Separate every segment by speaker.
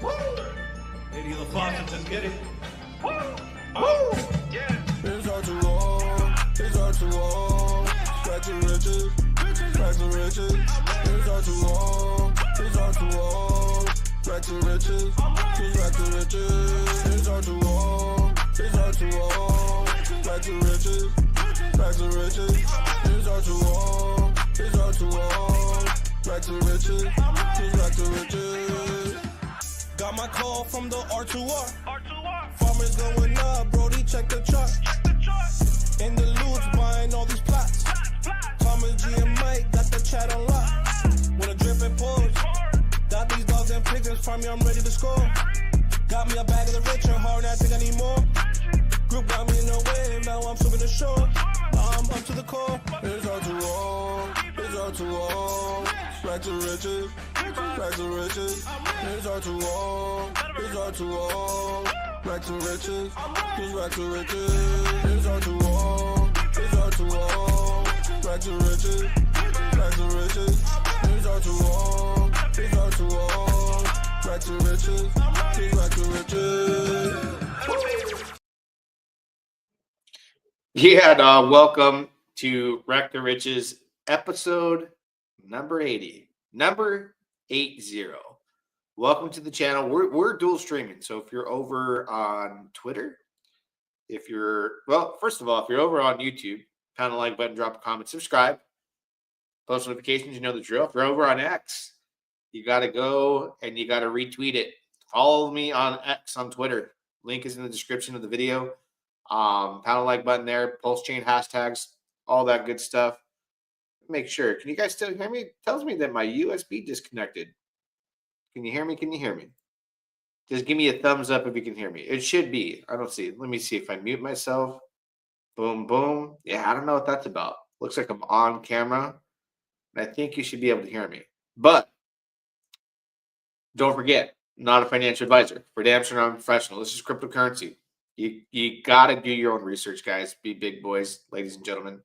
Speaker 1: Lady the faucet, let's get it. Woo! Yeah.
Speaker 2: It's R2R, it's R2R, back to riches, back to riches. It's R2R, it's R2R, back to riches, back to riches. It's R2R, it's R2R, back to riches, back to riches. It's R2R, it's R2R, back to riches, back to riches. Got my call from the R2R. Farmers going up, Brody, check the chart. In the loots, buying all these plots. Thomas G and Mike got the chat on lock. With a drip and pause. Got these dogs and pigeons, farm me, I'm ready to score. Got me a bag of the rich and hard, I think I need more. Group got me in the wave, now I'm swimming the shore. I'm up to the core. It's R2R, it's R2R. Back to riches, back to riches. It's R2R, it's R2R. Back to riches, just back to riches. It's R2R, it's R2R. Back to riches, back to riches. It's R2R, it's R2R. Back to riches, just back to riches.
Speaker 3: Yeah, dog. Welcome to Wreck the Riches, episode number 80. Number 80. Welcome to the channel. We're dual streaming. So if you're over on Twitter, first of all, if you're over on YouTube, pound the like button, drop a comment, subscribe, post notifications, you know the drill. If you're over on X, you got to go and you got to retweet it. Follow me on X on Twitter. Link is in the description of the video. Pound the like button there, Pulsechain hashtags, all that good stuff. Make sure. Can you guys still hear me? It tells me that my USB disconnected. Can you hear me? Can you hear me? Just give me a thumbs up if you can hear me. It should be. I don't see it. Let me see if I mute myself. Boom, boom. Yeah, I don't know what that's about. Looks like I'm on camera. And I think you should be able to hear me. But don't forget, not a financial advisor. For damn sure, I'm a professional. This is cryptocurrency. You got to do your own research, guys. Be big boys, ladies and gentlemen.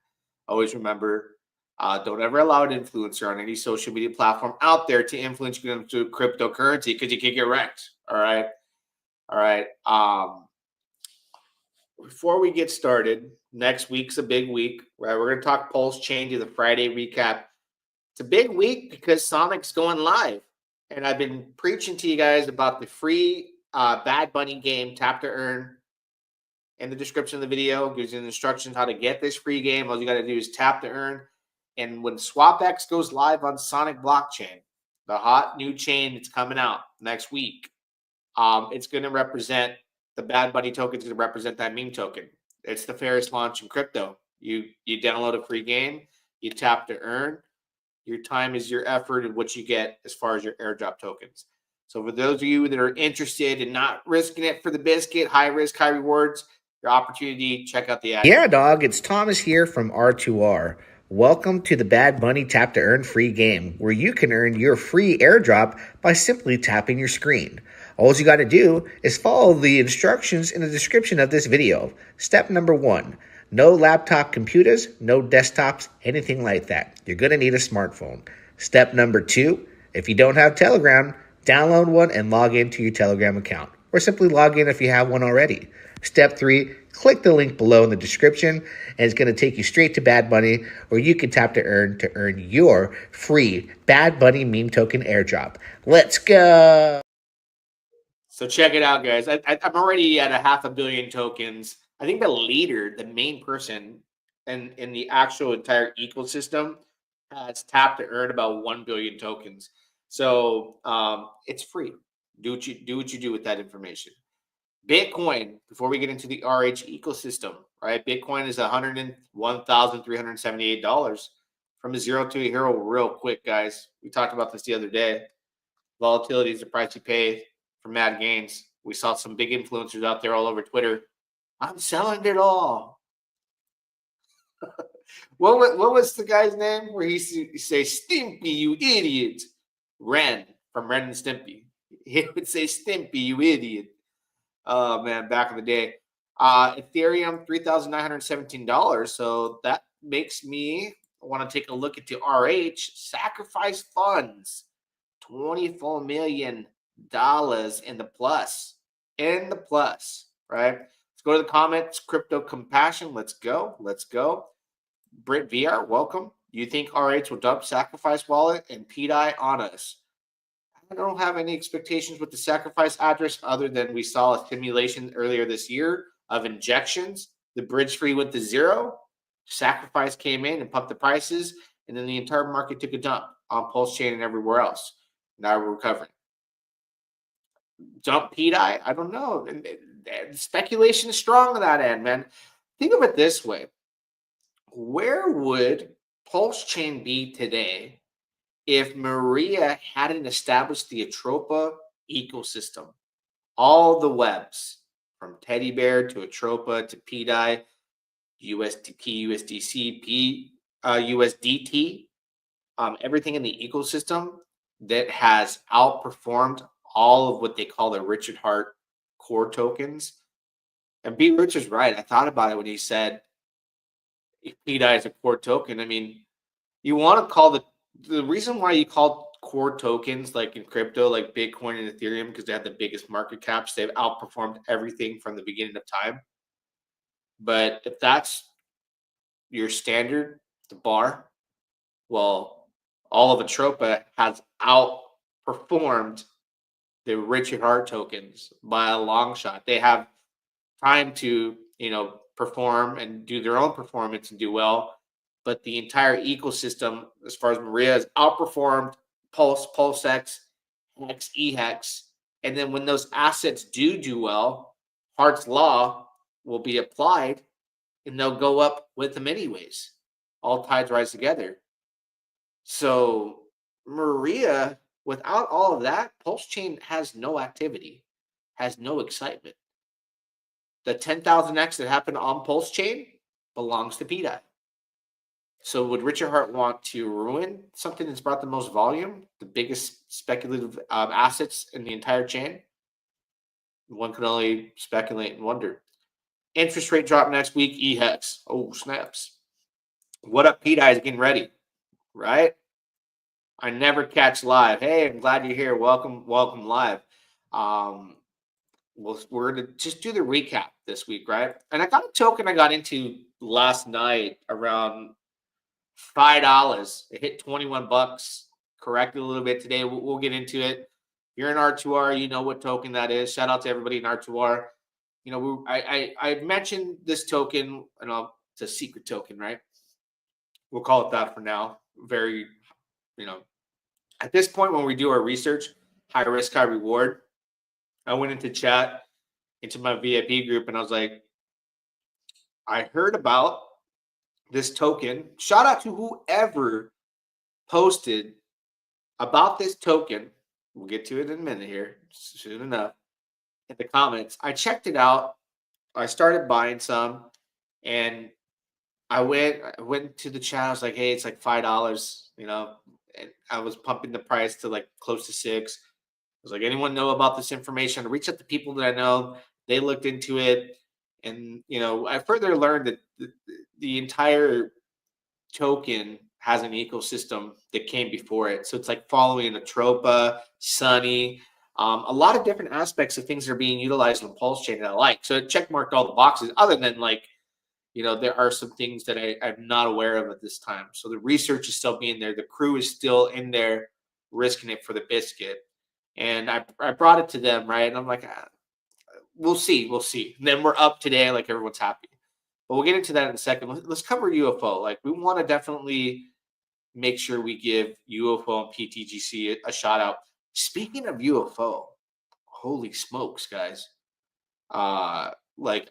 Speaker 3: Always remember, don't ever allow an influencer on any social media platform out there to influence you into cryptocurrency because you can get wrecked. All right. All right. Before we get started, next week's a big week. Right? We're going to talk Pulsechain, do the Friday recap. It's a big week because Sonic's going live. And I've been preaching to you guys about the free Bad Bunny game, Tap to Earn. In the description of the video, gives you the instructions how to get this free game. All you got to do is tap to earn. And when SwapX goes live on Sonic blockchain, the hot new chain that's coming out next week, it's going to represent the Bad Bunny token. It's going to represent that meme token. It's the fairest launch in crypto. You download a free game, you tap to earn. Your time is your effort and what you get as far as your airdrop tokens. So for those of you that are interested in not risking it for the biscuit, high risk, high rewards, your opportunity, check out the ad.
Speaker 4: Yeah, dog, it's Thomas here from R2R. Welcome to the Bad Bunny Tap to Earn free game, where you can earn your free airdrop by simply tapping your screen. All you got to do is follow the instructions in the description of this video. Step number 1, no laptop computers, no desktops, anything like that. You're going to need a smartphone. Step number 2, if you don't have Telegram, download one and log into your Telegram account, or simply log in if you have one already. Step 3, click the link below in the description, and it's going to take you straight to Bad Bunny, where you can tap to earn your free Bad Bunny meme token airdrop. Let's go!
Speaker 3: So check it out, guys. I'm already at 500 million tokens. I think the leader, the main person in the actual entire ecosystem, has tapped to earn about 1 billion tokens. So it's free. Do what you do with that information. Bitcoin, before we get into the RH ecosystem, right? Bitcoin is $101,378 from a zero to a hero real quick, guys. We talked about this the other day. Volatility is the price you pay for mad gains. We saw some big influencers out there all over Twitter. I'm selling it all. What was the guy's name where he used to say, Stimpy, you idiot? Ren, from Ren and Stimpy. He would say, Stimpy, you idiot. Oh, man, back in the day. Ethereum, $3,917. So that makes me want to take a look at the RH sacrifice funds. $24 million in the plus. In the plus, right? Let's go to the comments. Crypto Compassion. Let's go. Let's go. Brit VR, welcome. You think RH will dump Sacrifice Wallet and PDI on us? I don't have any expectations with the Sacrifice address other than we saw a simulation earlier this year of injections. The bridge fee went to zero. Sacrifice came in and pumped the prices, and then the entire market took a dump on Pulsechain and everywhere else. Now we're recovering. Dump PDI? I don't know. Speculation is strong on that end, man. Think of it this way. Where would Pulsechain be today if Maria hadn't established the Atropa ecosystem? All the webs, from Teddy Bear to Atropa to PDI, USDP, USDC, USDT, everything in the ecosystem that has outperformed all of what they call the Richard Hart core tokens. And B. Richard's right. I thought about it when he said PDI is a core token. I mean, you want to call the reason why you call core tokens like in crypto, like Bitcoin and Ethereum, because they have the biggest market caps. They've outperformed everything from the beginning of time. But if that's your standard, the bar, well, all of Atropa has outperformed the Richard Hart tokens by a long shot. They have time to, perform and do their own performance and do well. But the entire ecosystem, as far as Maria, has outperformed PulseX, Hex, eHex. And then when those assets do well, Hart's Law will be applied and they'll go up with them anyways. All tides rise together. So Maria, without all of that, Pulsechain has no activity, has no excitement. The 10,000x that happened on Pulsechain belongs to PDI. So would Richard Hart want to ruin something that's brought the most volume, the biggest speculative assets in the entire chain? One can only speculate and wonder. Interest rate drop next week, eHex. Oh, snaps. What up, PDI is getting ready, right? I never catch live. Hey, I'm glad you're here. Welcome live. We're going to just do the recap this week, right? And I got a token I got into last night around $5. It hit 21 bucks, corrected a little bit today. We'll get into it. If you're in R2R, you know what token that is. Shout out to everybody in R2R. I mentioned this token, and it's a secret token, right? We'll call it that for now. Very, at this point when we do our research, high risk, high reward, I went into chat, into my VIP group, and I was like, I heard about this token. Shout out to whoever posted about this token. We'll get to it in a minute here, soon enough, in the comments. I checked it out. I started buying some, and I went to the chat. I was like, hey, it's like $5, and I was pumping the price to like close to $6. I was like, anyone know about this information? I reached out to people that I know. They looked into it. And, I further learned that the entire token has an ecosystem that came before it. So it's like following Atropa, Sunny, a lot of different aspects of things that are being utilized on Pulsechain that I like. So it checkmarked all the boxes, other than there are some things that I'm not aware of at this time. So the research is still being there. The crew is still in there risking it for the biscuit. And I brought it to them, right? And I'm like, we'll see. And then we're up today, like everyone's happy. But we'll get into that in a second. Let's cover UFO. Like, we want to definitely make sure we give UFO and PTGC a shout out. Speaking of UFO, holy smokes, guys. I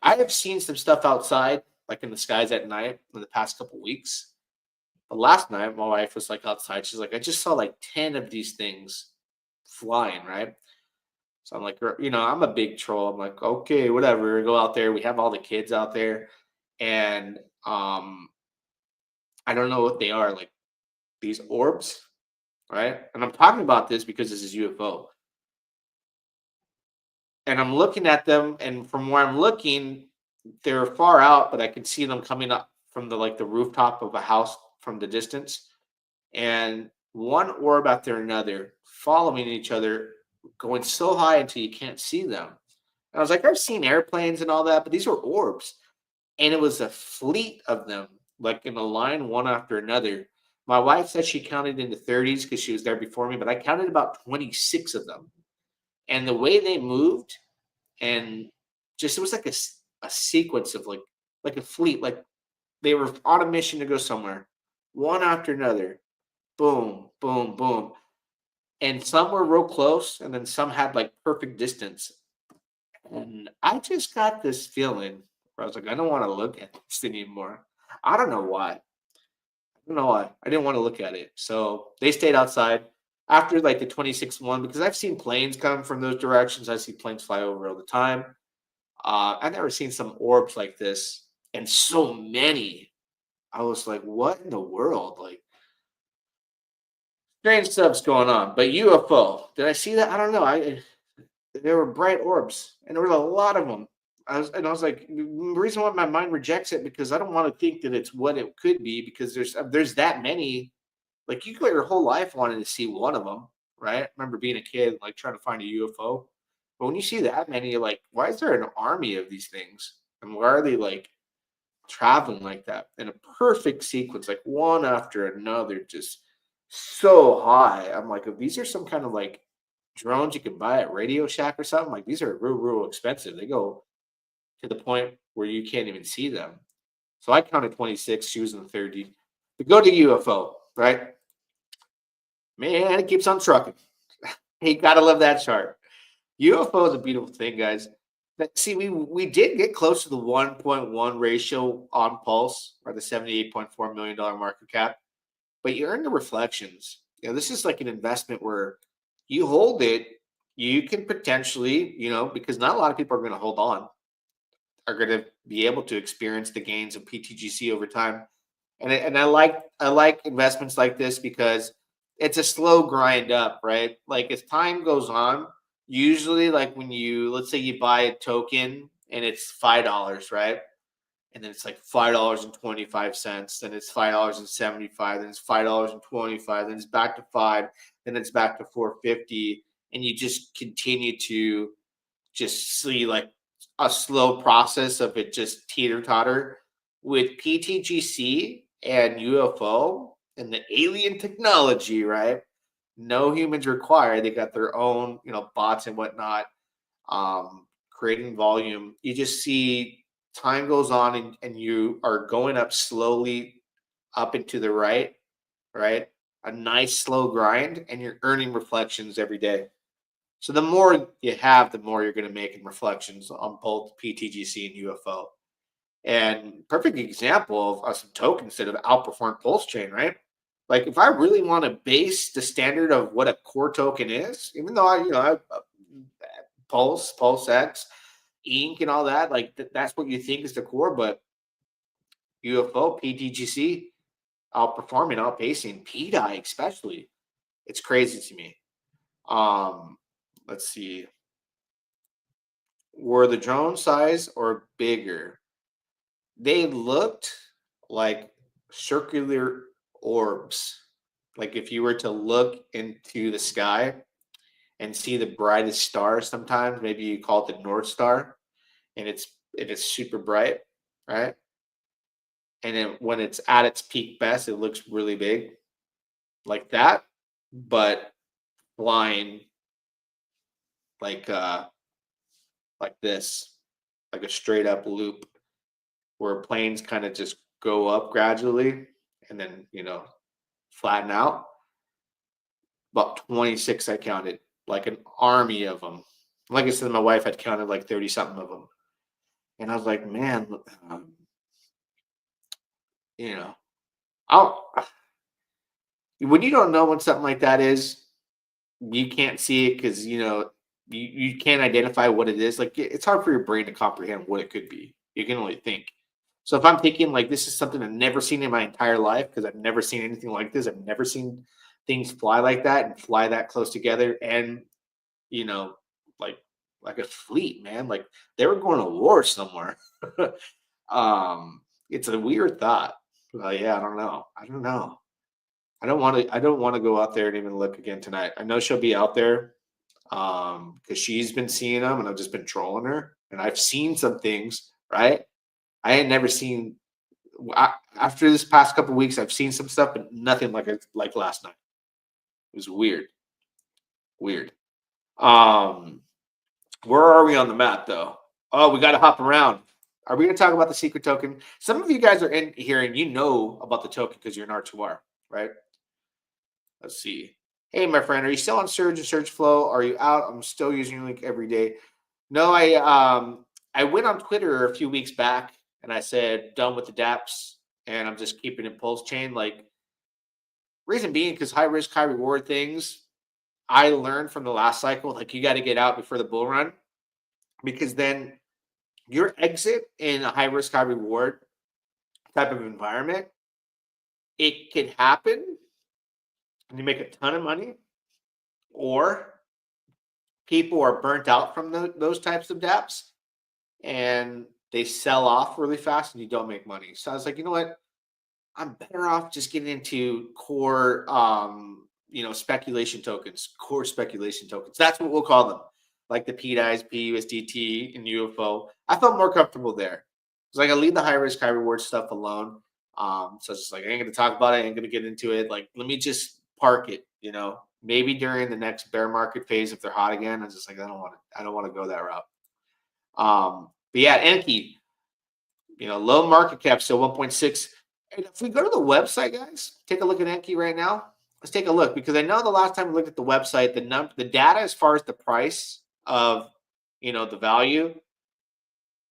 Speaker 3: have seen some stuff outside, like in the skies at night in the past couple weeks. But last night, my wife was like outside. She's like, I just saw like 10 of these things flying, right? So I'm like, I'm a big troll. I'm like, okay, whatever. Go out there. We have all the kids out there. And I don't know what they are, like these orbs, right? And I'm talking about this because this is UFO. And I'm looking at them, and from where I'm looking, they're far out, but I can see them coming up from the rooftop of a house from the distance. And one orb after another, following each other going so high until you can't see them. And I was like, I've seen airplanes and all that, but these were orbs. And it was a fleet of them, like in a line, one after another. My wife said she counted in the 30s because she was there before me, but I counted about 26 of them. And the way they moved, and just it was like a sequence of like a fleet, like they were on a mission to go somewhere, one after another. Boom, boom, boom. And some were real close, and then some had like perfect distance. And I just got this feeling where I was like, I don't want to look at this anymore. I don't know why. I don't know why. I didn't want to look at it. So they stayed outside after like the 26th one because I've seen planes come from those directions. I see planes fly over all the time. I've never seen some orbs like this and so many. I was like, what in the world? Like, strange stuff's going on. But UFO, did I see that? I don't know. There were bright orbs, and there was a lot of them. I was like, the reason why my mind rejects it because I don't want to think that it's what it could be because there's that many. Like you go your whole life wanting to see one of them, right? I remember being a kid, like trying to find a UFO. But when you see that many, you're like, why is there an army of these things? And why are they like traveling like that in a perfect sequence, like one after another, just so high? I'm like, if these are some kind of like drones you can buy at Radio Shack or something, like these are real expensive. They go to the point where you can't even see them. So I counted 26, she was in the 30. But go to UFO, right? Man, it keeps on trucking. Hey, gotta love that chart. UFO is a beautiful thing, guys. See, we did get close to the 1.1 ratio on Pulse, or the $78.4 million market cap, but you earn the reflections. This is like an investment where you hold it, you can potentially, because not a lot of people are going to hold on, are going to be able to experience the gains of PTGC over time. And I like investments like this because it's a slow grind up, right? Like as time goes on, usually like when let's say you buy a token and it's $5, right? And then it's like $5.25, then it's $5.75, then it's $5.25, then it's back to $5, then it's back to $4.50, and you just continue to just see like a slow process of it just teeter-totter. With PTGC and UFO and the alien technology, right? No humans required. They got their own, bots and whatnot, creating volume. You just see time goes on and you are going up slowly up and to the right? A nice slow grind, and you're earning reflections every day. So the more you have, the more you're going to make in reflections on both PTGC and UFO. And perfect example of some tokens that have outperformed Pulsechain, right? Like if I really want to base the standard of what a core token is, even though I PulseX, Ink, and all that, like that's what you think is the core, but UFO, PTGC, outperforming, outpacing, PDI especially. It's crazy to me. Let's see. Were the drone size or bigger? They looked like circular orbs. Like if you were to look into the sky and see the brightest star sometimes, maybe you call it the North Star, and it's super bright, right? And then when it's at its peak best, it looks really big, like that, but flying like this, like a straight up loop, where planes kind of just go up gradually and then flatten out. About 26 I counted, like an army of them. Like I said, my wife had counted like 30 something of them, and I was like, man, I'll when you don't know what something like that is, you can't see it because you can't identify what it is. Like it's hard for your brain to comprehend what it could be. You can only think. So if I'm thinking like this is something I've never seen in my entire life, because I've never seen anything like this, I've never seen things fly like that and fly that close together, and like a fleet, man. Like they were going to war somewhere. It's a weird thought. Yeah, I don't know. I don't want to go out there and even look again tonight. I know she'll be out there. because she's been seeing them and I've just been trolling her. And I've seen some things, right? I had never seen after this past couple of weeks, I've seen some stuff, but nothing like last night. It was weird. Weird. Where are we on the map though? Oh, we got to hop around. Are we going to talk about the secret token? Some of you guys are in here and you know about the token because you're an R2R, right? Let's see. Hey, my friend, are you still on Surge and Surge Flow? Are you out? I'm still using Link every day. No, I went on Twitter a few weeks back and I said done with the DApps and I'm just keeping it Pulsechain. Like, reason being because high risk, high reward things. I learned from the last cycle, like you got to get out before the bull run, because then your exit in a high risk, high reward type of environment, it could happen and you make a ton of money, or people are burnt out from those types of DApps and they sell off really fast and you don't make money. So I was like, you know what? I'm better off just getting into core, speculation tokens, core speculation tokens. That's what we'll call them, like the PDIs, PUSDT, and UFO. I felt more comfortable there. It's like I leave the high risk, high reward stuff alone. So it's just like I ain't gonna talk about it. I ain't gonna get into it. Like, let me just park it. Maybe during the next bear market phase, if they're hot again, I'm just like I don't want to go that route. But yeah, Enki, low market cap, so 1.6. And if we go to the website, guys, take a look at Enki right now. Let's take a look, because I know the last time we looked at the website, the data as far as the price of, the value,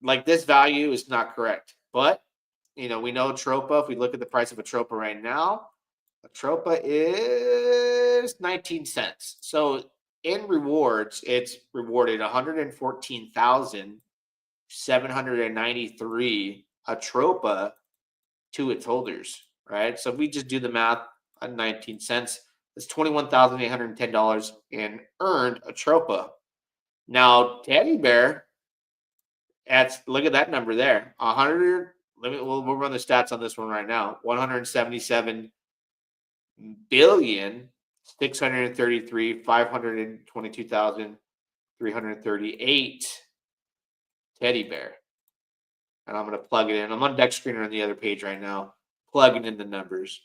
Speaker 3: like this value is not correct. But, we know Tropa, if we look at the price of a Tropa right now, a Tropa is 19 cents. So in rewards, it's rewarded 114,793 a Tropa to its holders, right? So if we just do the math on 19 cents, it's $21,810 and earned a Tropa. Now, Teddy Bear, look at that number there. We'll run the stats on this one right now. 177,633,522,338 Teddy Bear. And I'm going to plug it in. I'm on Deck Screener on the other page right now, plugging in the numbers,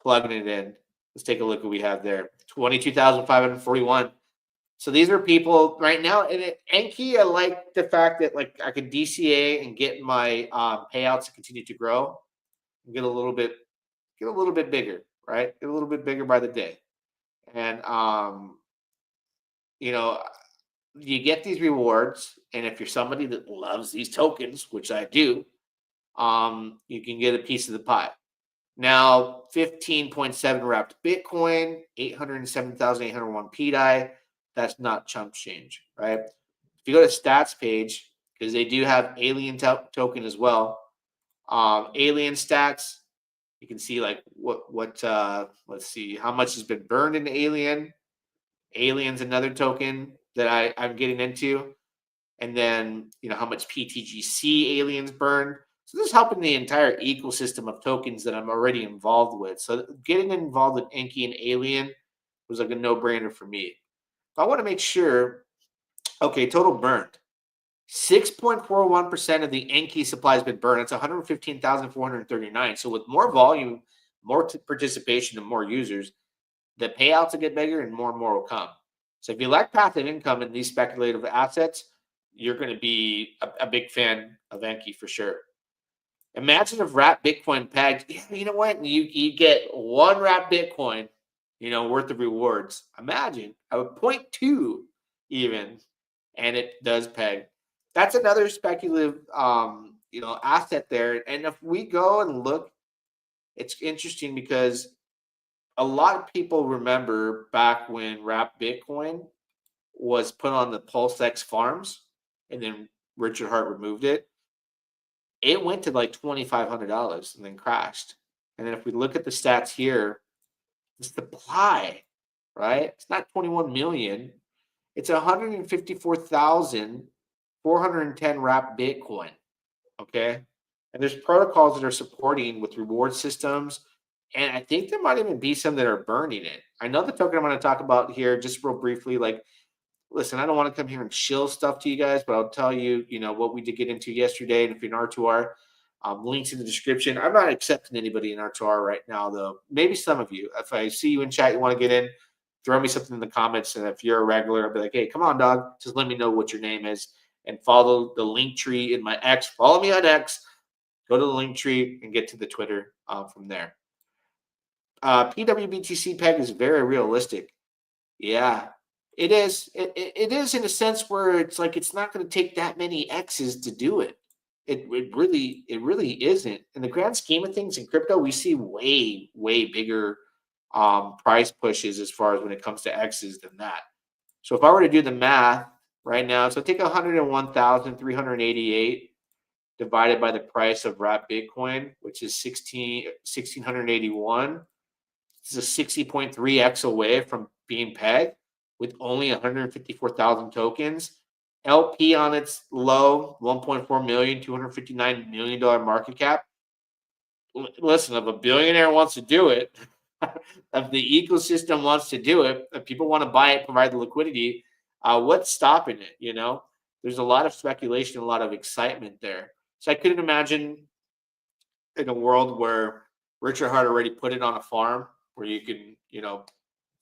Speaker 3: plugging it in. Let's take a look at what we have there. 22,541. So these are people right now. And Enki, I like the fact that like I can DCA and get my payouts to continue to grow and get a little bit bigger, right? Get a little bit bigger by the day. And, you get these rewards, and if you're somebody that loves these tokens, which I do, you can get a piece of the pie. Now, 15.7 wrapped Bitcoin, 807,801 PDI. That's not chump change, right? If you go to stats page, because they do have alien token as well, alien stats, you can see like what let's see how much has been burned in alien. Alien's another token that I'm getting into. And then, how much PTGC aliens burned. So this is helping the entire ecosystem of tokens that I'm already involved with. So getting involved with Enki and Alien was like a no-brainer for me. But I want to make sure, okay, total burned. 6.41% of the Enki supply has been burned. It's 115,439. So with more volume, more participation, and more users, the payouts will get bigger and more will come. So if you like passive income in these speculative assets, you're going to be a big fan of Enki for sure. Imagine if wrapped Bitcoin pegged, you know what? You get one wrapped Bitcoin, worth of rewards. Imagine a 0.2 even, and it does peg. That's another speculative, asset there. And if we go and look, it's interesting because a lot of people remember back when wrapped Bitcoin was put on the PulseX farms, and then Richard Hart removed it. It went to like $2,500 and then crashed. And then if we look at the stats here, the supply, right? It's not 21 million. It's 154,410 wrapped Bitcoin. Okay. And there's protocols that are supporting with reward systems. And I think there might even be some that are burning it. I know the token I'm going to talk about here just real briefly, like listen, I don't want to come here and shill stuff to you guys, but I'll tell you, what we did get into yesterday. And if you're in R2R, links in the description. I'm not accepting anybody in R2R right now, though. Maybe some of you. If I see you in chat, you want to get in, throw me something in the comments. And if you're a regular, I'll be like, hey, come on, dog. Just let me know what your name is. And follow the link tree in my X. Follow me on X. Go to the link tree and get to the Twitter from there. PWBTC peg is very realistic. Yeah, it is. It is in a sense where it's like it's not going to take that many X's to do it. It really isn't. In the grand scheme of things in crypto, we see way bigger price pushes as far as when it comes to X's than that. So if I were to do the math right now, so take 101,388 divided by the price of wrap Bitcoin, which is 1,681. This is a 60.3x away from being pegged with only 154,000 tokens. LP on its low, 1.4 million, $259 million market cap. Listen, if a billionaire wants to do it, if the ecosystem wants to do it, if people want to buy it, provide the liquidity, what's stopping it? There's a lot of speculation, a lot of excitement there. So I couldn't imagine in a world where Richard Hart already put it on a farm where you can,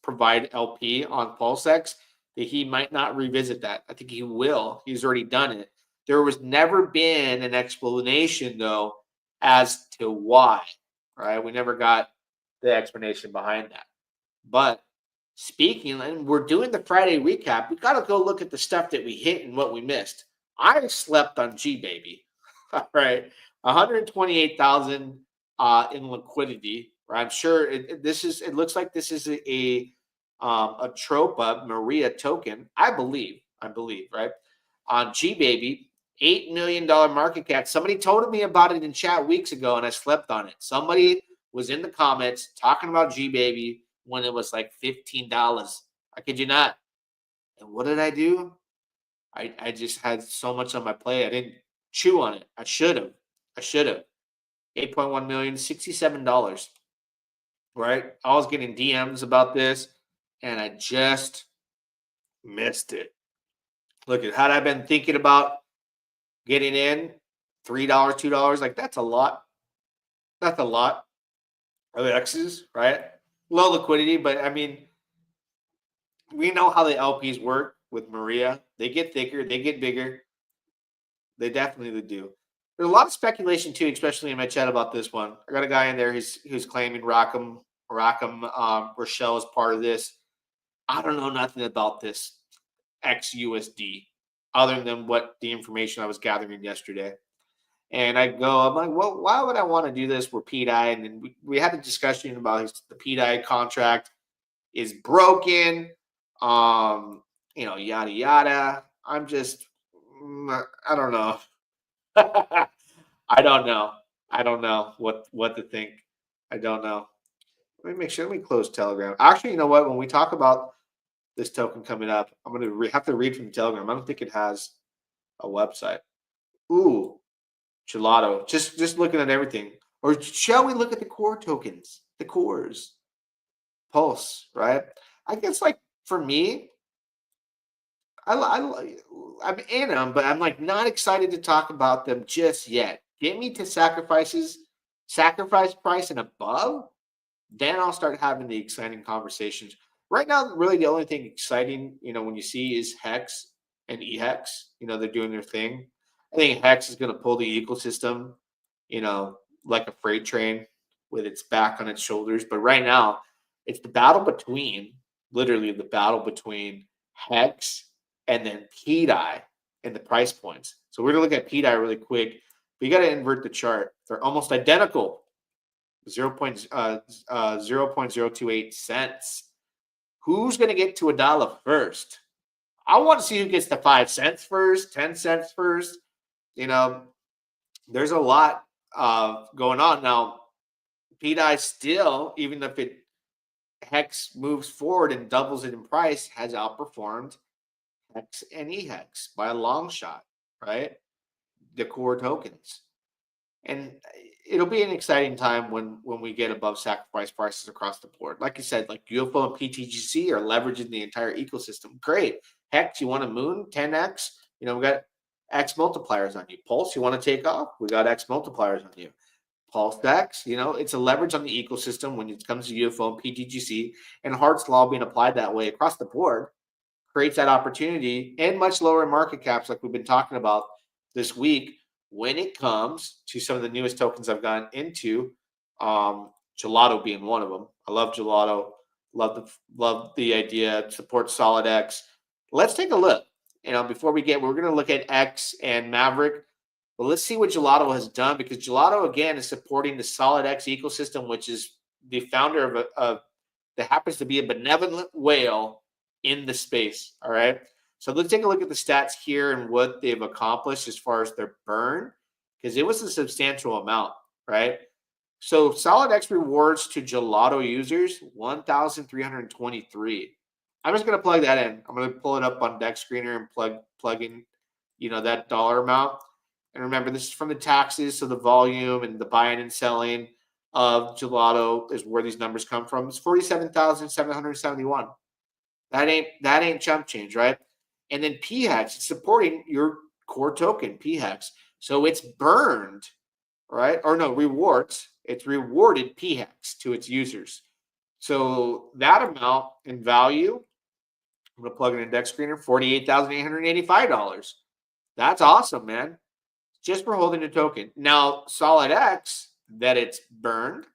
Speaker 3: provide LP on PulseX, that he might not revisit that. I think he will. He's already done it. There was never been an explanation, though, as to why, right? We never got the explanation behind that. But speaking, and we're doing the Friday recap, we got to go look at the stuff that we hit and what we missed. I slept on G, baby. All right. 128,000 in liquidity. Right? I'm sure it looks like this is a Tropa Maria token. I believe, right? On G Baby, $8 million market cap. Somebody told me about it in chat weeks ago, and I slept on it. Somebody was in the comments talking about G Baby when it was like $15. I kid you not. And what did I do? I just had so much on my plate. I didn't chew on it. I should have. 8.1 million, $67. Right? I was getting DMs about this, and I just missed it. Look, had I been thinking about getting in $3, $2, like that's a lot. That's a lot of X's, right? Low liquidity, but I mean, we know how the LPs work with Maria. They get thicker, they get bigger. They definitely do. There's a lot of speculation too, especially in my chat about this one. I got a guy in there who's claiming Rackham Rochelle is part of this. I don't know nothing about this XUSD other than what the information I was gathering yesterday. And I'm like, well, why would I want to do this? We're PDI, and then we had a discussion about the PDI contract is broken, yada yada. I'm just, I don't know. I don't know what to think. I don't know. Let me make sure. Let me close Telegram. Actually, you know what? When we talk about this token coming up, I'm going to have to read from Telegram. I don't think it has a website. Ooh, Gelato. Just looking at everything. Or shall we look at the core tokens? The cores. Pulse, right? I guess like for me, I'm in them, but I'm like not excited to talk about them just yet. Get me to sacrifice price and above, then I'll start having the exciting conversations. Right now, really the only thing exciting, when you see is Hex and eHex, they're doing their thing. I think Hex is going to pull the ecosystem, like a freight train with its back on its shoulders. But right now, it's literally the battle between Hex and then PDI and the price points. So we're going to look at PDI really quick. But you got to invert the chart. They're almost identical. 0.028 cents. Who's going to get to $1 first? I want to see who gets to 5 cents first, 10 cents first. There's a lot going on now. PDI still, even if Hex moves forward and doubles it in price, has outperformed Hex and eHex by a long shot, right? The core tokens. And it'll be an exciting time when we get above sacrifice prices across the board. Like you said, like UFO and PTGC are leveraging the entire ecosystem. Great. Heck, you want a moon 10x? We got X multipliers on you. Pulse, you want to take off? We got X multipliers on you. Pulse X, it's a leverage on the ecosystem when it comes to UFO and PTGC, and Hart's law being applied that way across the board creates that opportunity and much lower market caps, like we've been talking about this week, when it comes to some of the newest tokens I've gotten into, Gelato being one of them. I love Gelato. Love the idea. Support Solid X. Let's take a look. Before we're going to look at X and Maverick. But let's see what Gelato has done, because Gelato, again, is supporting the Solid X ecosystem, which is the founder of that happens to be a benevolent whale in the space. All right. So let's take a look at the stats here and what they've accomplished as far as their burn, because it was a substantial amount, right? So Solid X rewards to Gelato users, 1,323. I'm just going to plug that in. I'm going to pull it up on Deck Screener and plug in, that dollar amount. And remember, this is from the taxes, so the volume and the buying and selling of Gelato is where these numbers come from. It's 47,771. That ain't chump change, right? And then PHEX, it's supporting your core token, PHEX. So it's burned, right? Or no, rewards. It's rewarded PHEX to its users. So that amount in value, I'm going to plug in a Deck Screener, $48,885. That's awesome, man. Just for holding a token. Now, Solid X, that it's burned,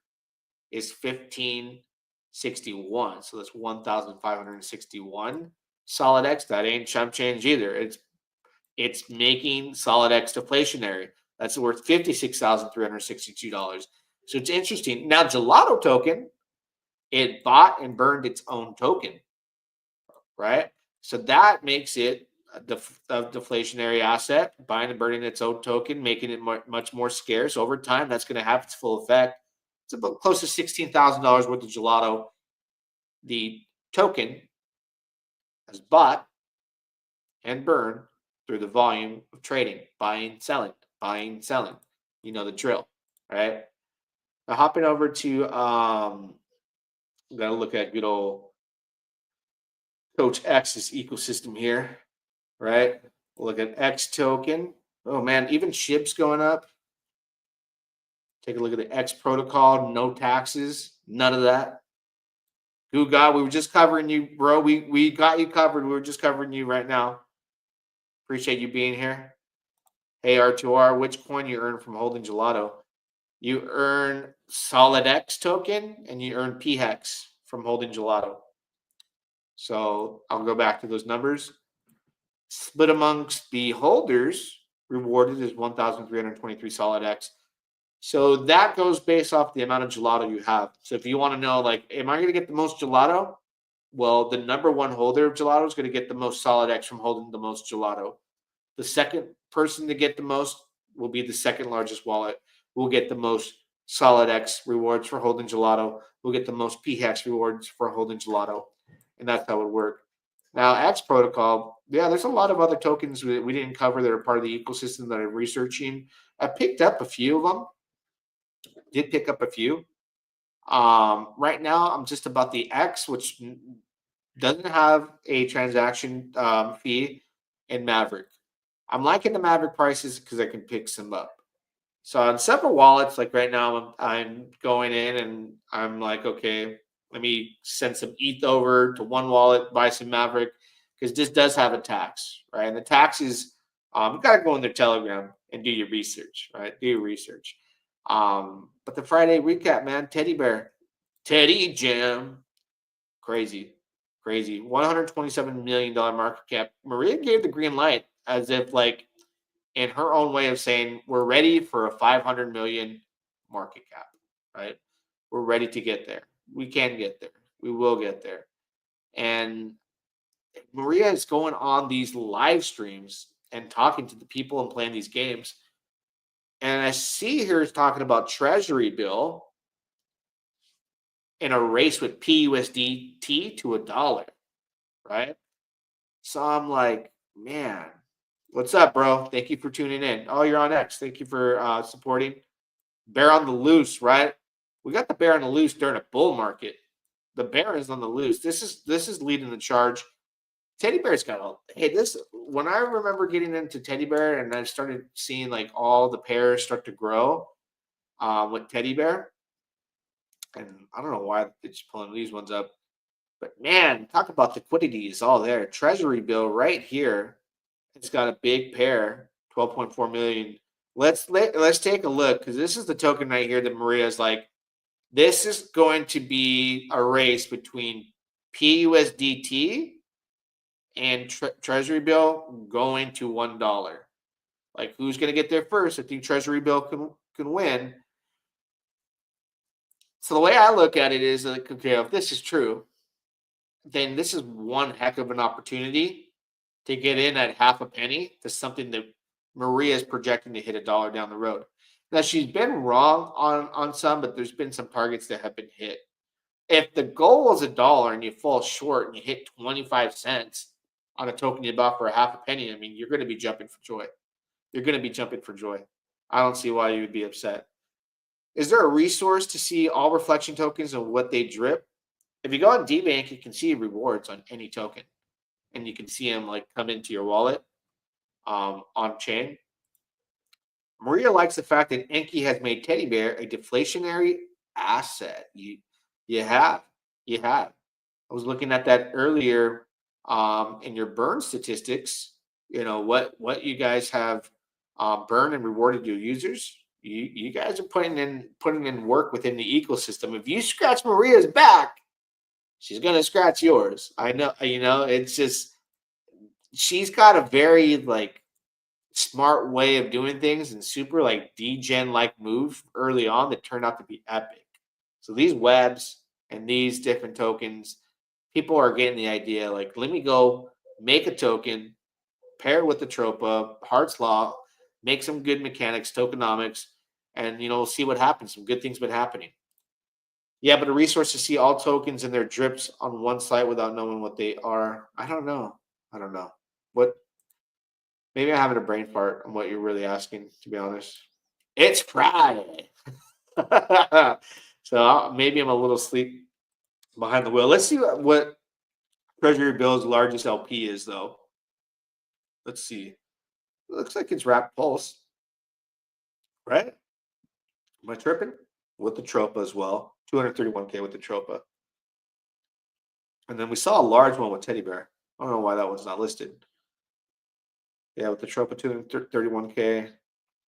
Speaker 3: is 1,561. So that's 1,561. Solid X, that ain't chump change either. It's making Solid X deflationary. That's worth $56,362. So it's interesting. Now, Gelato token, it bought and burned its own token, right? So that makes it a deflationary asset, buying and burning its own token, making it much more scarce. Over time, that's going to have its full effect. It's about close to $16,000 worth of Gelato. The token has bought and burned through the volume of trading, buying, selling. You know the drill, right? Now hopping over to, gotta look at good old Coach X's ecosystem here, right? Look at X token. Oh man, even SHIB's going up. Take a look at the X protocol, no taxes, none of that. Who got? We were just covering you, bro. We got you covered. We were just covering you right now. Appreciate you being here. Hey, R2R, which coin you earn from holding Gelato? You earn Solid X token and you earn PHEX from holding Gelato. So I'll go back to those numbers. Split amongst the holders, rewarded is 1,323 Solid X. So that goes based off the amount of Gelato you have. So if you want to know, like, am I going to get the most Gelato? Well, the number one holder of Gelato is going to get the most Solid X from holding the most Gelato. The second person to get the most will be the second largest wallet. We'll get the most Solid X rewards for holding Gelato. We'll get the most PHEX rewards for holding Gelato. And that's how it would work. Now, X protocol, yeah, there's a lot of other tokens that we didn't cover that are part of the ecosystem that I'm researching. I picked up a few of them. Did pick up a few. Right now, I'm just about the X, which doesn't have a transaction fee, in Maverick. I'm liking the Maverick prices because I can pick some up. So on several wallets, like right now, I'm going in and I'm like, okay, let me send some ETH over to one wallet, buy some Maverick, because this does have a tax, right? And the tax is, you got to go in their Telegram and do your research, right? Do your research. But the Friday recap, man, Teddy Bear, Teddy Jam, crazy. $127 million market cap. Maria gave the green light as if, like, in her own way of saying, we're ready for a 500 million market cap, right? We're ready to get there. We can get there. We will get there. And Maria is going on these live streams and talking to the people and playing these games. And I see her talking about treasury bill in a race with PUSDT to $1, right? So I'm like, man, what's up, bro? Thank you for tuning in. Oh, you're on X. Thank you for supporting. Bear on the loose, right? We got the bear on the loose during a bull market. The bear is on the loose. This is leading the charge. Teddy bear's got all. Hey, this when I remember getting into teddy bear and I started seeing like all the pairs start to grow with teddy bear, and I don't know why they're just pulling these ones up, but man, talk about liquidity is all there. Treasury bill right here. It's got a big pair, 12.4 million. Let's take a look because this is the token right here that Maria's like. This is going to be a race between PUSDT and Treasury bill going to $1. Like, who's going to get there first? I think Treasury bill can win. So the way I look at it is like, okay, if this is true, then this is one heck of an opportunity to get in at half a penny to something that Maria is projecting to hit $1 down the road. Now, she's been wrong on some, but there's been some targets that have been hit. If the goal is $1 and you fall short and you hit 25 cents on a token you bought for a half a penny, I mean, you're going to be jumping for joy. You're going to be jumping for joy. I don't see why you would be upset. Is there a resource to see all reflection tokens and what they drip? If you go on DBank, you can see rewards on any token. And you can see them like come into your wallet on chain. Maria likes the fact that Enki has made teddy bear a deflationary asset. You have. I was looking at that earlier in your burn statistics. You know what you guys have burned and rewarded your users. You guys are putting in work within the ecosystem. If you scratch Maria's back, she's gonna scratch yours. I know. It's just she's got a very like smart way of doing things and super like degen like move early on that turned out to be epic. So these webs and these different tokens, people are getting the idea like, let me go make a token, pair it with the Tropa, Hart's Law, make some good mechanics, tokenomics, and we'll see what happens. Some good things been happening. Yeah, but a resource to see all tokens and their drips on one site without knowing what they are. I don't know. What? Maybe I'm having a brain fart on what you're really asking, to be honest. It's Friday. So maybe I'm a little asleep behind the wheel. Let's see what Treasury Bill's largest LP is, though. Let's see. It looks like it's Wrapped Pulse. Right? Am I tripping? With the Tropa as well. 231K with the Tropa. And then we saw a large one with Teddy Bear. I don't know why that one's not listed. Yeah, with the Tropa 231K.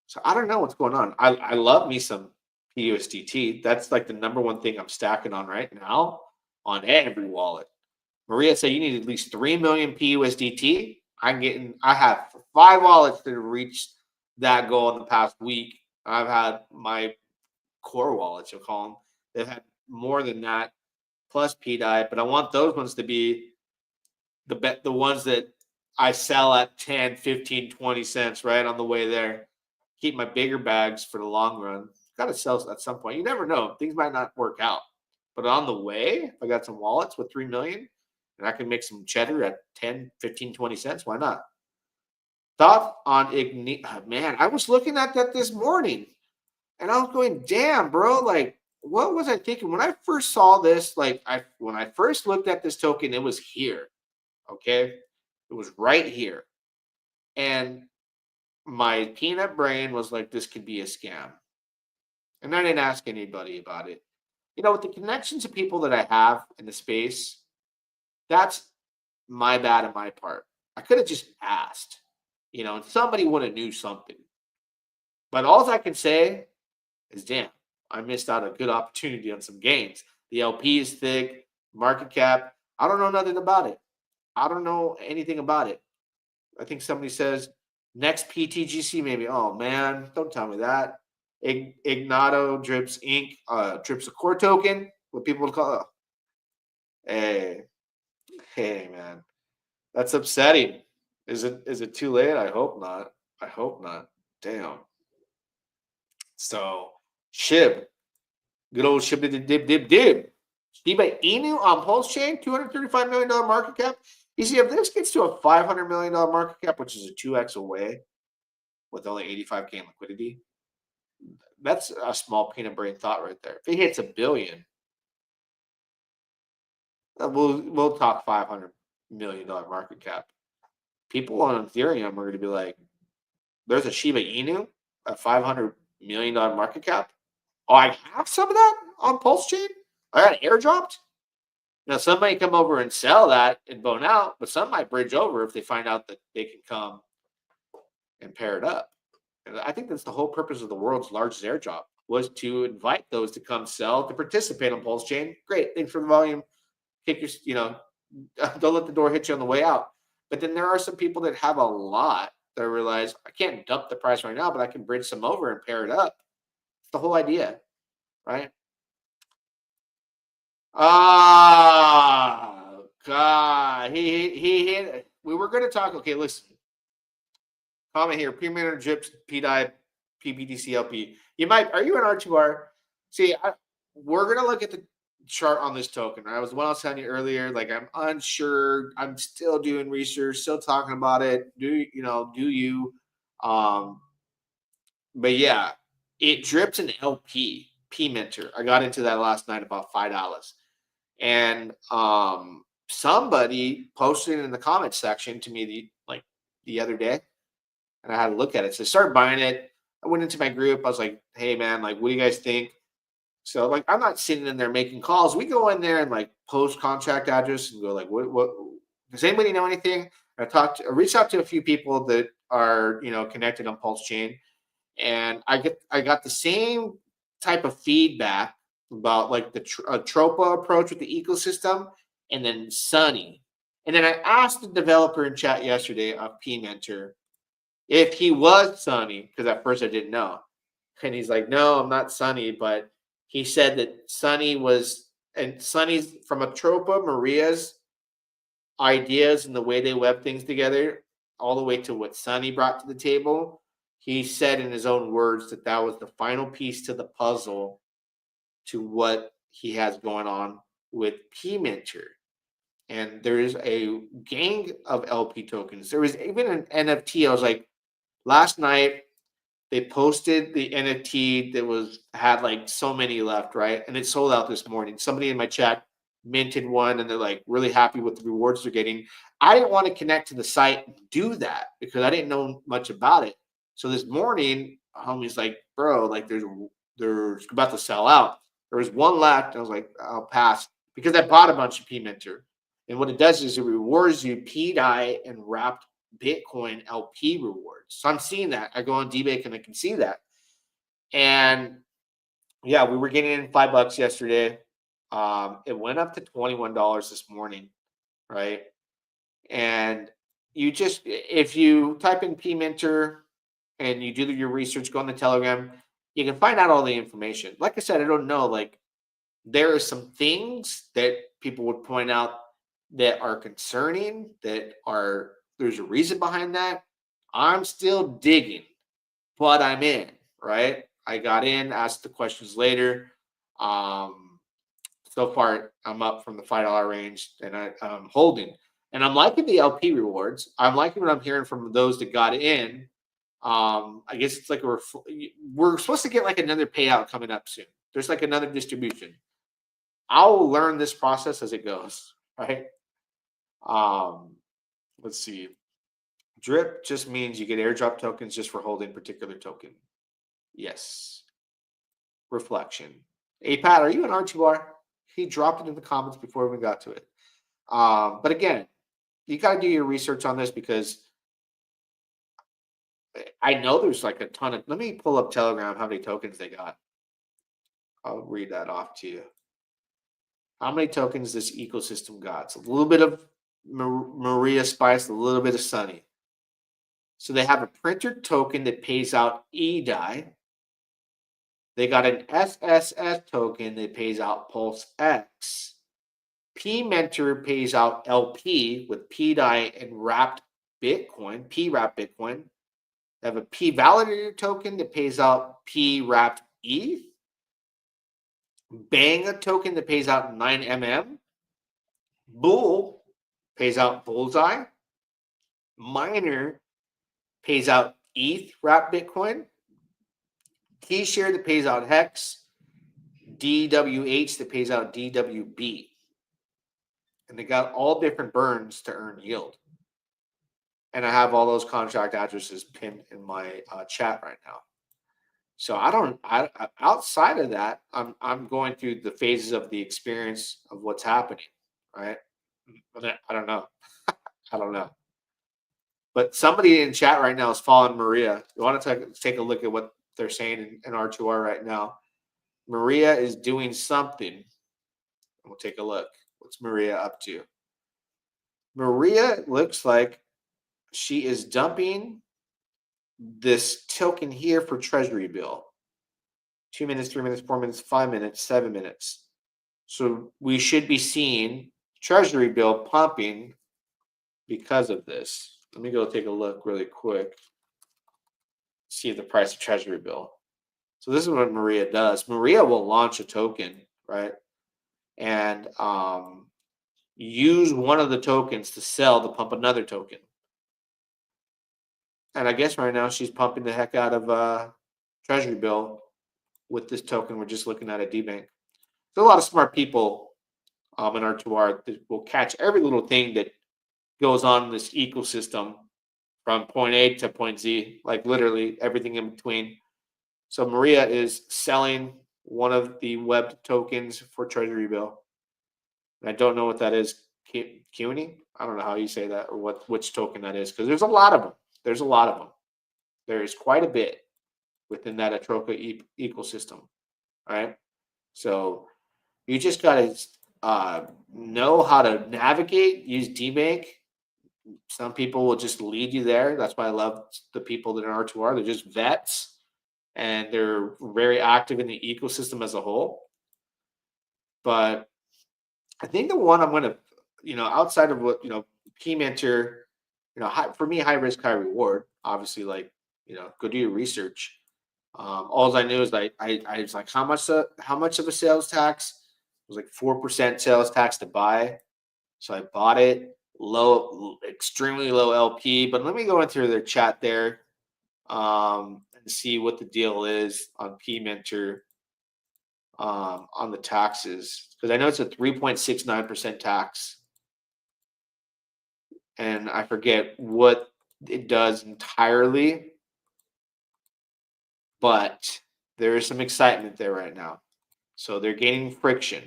Speaker 3: So I don't know what's going on. I love me some PUSDT. That's like the number one thing I'm stacking on right now on every wallet. Maria said you need at least 3 million PUSDT. I have 5 wallets that have reached that goal in the past week. I've had my core wallets, you'll call them. They've had more than that, plus PDI. But I want those ones to be the ones that I sell at 10, 15, 20 cents right on the way there. Keep my bigger bags for the long run. Got to sell at some point. You never know. Things might not work out. But on the way, if I got some wallets with 3 million and I can make some cheddar at 10, 15, 20 cents, why not? Thought on Ignite. Oh, man, I was looking at that this morning and I was going, damn, bro. Like, what was I thinking? When I first saw this, when I first looked at this token, it was here. Okay? It was right here. And my peanut brain was like, this could be a scam. And I didn't ask anybody about it. With the connections of people that I have in the space, that's my bad on my part. I could have just asked, and somebody would have knew something. But all I can say is, damn, I missed out a good opportunity on some gains. The LP is thick, market cap. I don't know nothing about it. I don't know anything about it. I think somebody says next PTGC maybe. Oh man, don't tell me that. Gelato drips ink, drips a core token. What people would call it. Hey man, that's upsetting. Is it too late? I hope not. Damn. So Shib, good old Shib dib. Shiba Inu on Pulsechain, $235 million market cap. You see, if this gets to a $500 million market cap, which is a 2x away with only 85K in liquidity, That's a small peanut brain thought right there. If it hits $1 billion, we'll talk $500 million market cap. People on Ethereum are going to be like, there's a Shiba Inu at $500 million market cap. Oh, I have some of that on Pulsechain. I got airdropped. Now, some might come over and sell that and bone out, but some might bridge over if they find out that they can come and pair it up. And I think that's the whole purpose of the world's largest airdrop, was to invite those to come sell, to participate on Pulsechain. Great, thanks for the volume. Kick your, don't let the door hit you on the way out. But then there are some people that have a lot that realize, I can't dump the price right now, but I can bridge some over and pair it up. It's the whole idea, right? God, he hit. We were going to talk. Okay, listen. Comment here. PMentor drips PWBTC LP. Are you an R2R? See, we're going to look at the chart on this token. Right? I was what I was telling you earlier. Like, I'm unsure. I'm still doing research, still talking about it. Do you? But yeah, it drips an LP, PMentor. I got into that last night, about $5. And somebody posted in the comment section to me the other day, and I had to look at it. So I started buying it. I went into my group. I was like, hey man, like, what do you guys think? So like, I'm not sitting in there making calls. We go in there and like post contract address and go like, what does anybody know anything? I reached out to a few people that are, connected on Pulsechain, and I got the same type of feedback about like the Tropa approach with the ecosystem, and then Sunny. And then I asked the developer in chat yesterday of PMentor if he was Sunny, because at first I didn't know. And he's like, no, I'm not Sunny, but he said that Sunny was, and Sunny's from a Tropa, Maria's ideas and the way they web things together, all the way to what Sunny brought to the table. He said in his own words that was the final piece to the puzzle to what he has going on with PMentor. And there is a gang of LP tokens. There was even an NFT. I was like, last night they posted the NFT that had like so many left, right? And it sold out this morning. Somebody in my chat minted one, and they're like really happy with the rewards they're getting. I didn't want to connect to the site and do that because I didn't know much about it. So this morning, homie's like, bro, like there's about to sell out. There was one left. I was like, I'll pass, because I bought a bunch of PMentor. And what it does is it rewards you PDI and wrapped Bitcoin LP rewards. So I'm seeing that. I go on DBake and I can see that. And yeah, we were getting in $5 yesterday. It went up to $21 this morning, right? And if you type in PMentor and you do your research, go on the Telegram, you can find out all the information. Like I said, I don't know. Like, there are some things that people would point out that are concerning, there's a reason behind that. I'm still digging, but I'm in, right? I got in, asked the questions later. So far, I'm up from the $5 range, and I'm holding. And I'm liking the LP rewards. I'm liking what I'm hearing from those that got in. I guess it's like we're supposed to get like another payout coming up soon. There's like another distribution. I'll learn this process as it goes, right? Let's see. Drip just means you get airdrop tokens just for holding particular token. Yes. Reflection. Hey, Pat, are you an R2R? He dropped it in the comments before we got to it. But again, you got to do your research on this, because I know there's like a ton of, let me pull up Telegram, how many tokens they got. I'll read that off to you. How many tokens this ecosystem got? It's a little bit of Maria Spice, a little bit of Sunny. So they have a printer token that pays out EDI. They got an SSS token that pays out Pulse X. PMentor pays out LP with PDI and wrapped Bitcoin, P-wrapped Bitcoin. They have a P-validator token that pays out P-wrapped ETH. Bang, a token that pays out 9mm. Bull pays out Bullseye. Miner pays out ETH wrapped Bitcoin. T share that pays out hex, DWH that pays out DWB. And they got all different burns to earn yield. And I have all those contract addresses pinned in my chat right now. So I outside of that, I'm going through the phases of the experience of what's happening, right? I don't know. I don't know. But somebody in chat right now is following Maria. You want to take a look at what they're saying in R2R right now. Maria is doing something. We'll take a look. What's Maria up to? Maria looks like she is dumping this token here for treasury bill. 2 minutes, 3 minutes, 4 minutes, 5 minutes, 7 minutes. So we should be seeing treasury bill pumping because of this. Let me go take a look really quick. See the price of treasury bill. So this is what Maria does. Maria will launch a token, right? And use one of the tokens to sell to pump another token. And I guess right now she's pumping the heck out of treasury bill with this token. We're just looking at a debank. There's a lot of smart people in R2R that will catch every little thing that goes on in this ecosystem from point A to point Z, like literally everything in between. So Maria is selling one of the web tokens for treasury bill. And I don't know what that is. CUNY? I don't know how you say that or which token that is, because there's a lot of them. There's a lot of them. There is quite a bit within that Atroka ecosystem. All right. So you just got to know how to navigate, use DBank. Some people will just lead you there. That's why I love the people that are R2R. They're just vets and they're very active in the ecosystem as a whole. But I think the one I'm going to, outside of what, PMentor, for me, high risk, high reward, obviously, like, go do your research. All I knew is I was like, how much of a sales tax? It was like 4% sales tax to buy. So I bought it low, extremely low LP. But let me go into their chat there and see what the deal is on PMentor on the taxes, because I know it's a 3.69% tax. And I forget what it does entirely, but there is some excitement there right now. So they're gaining friction,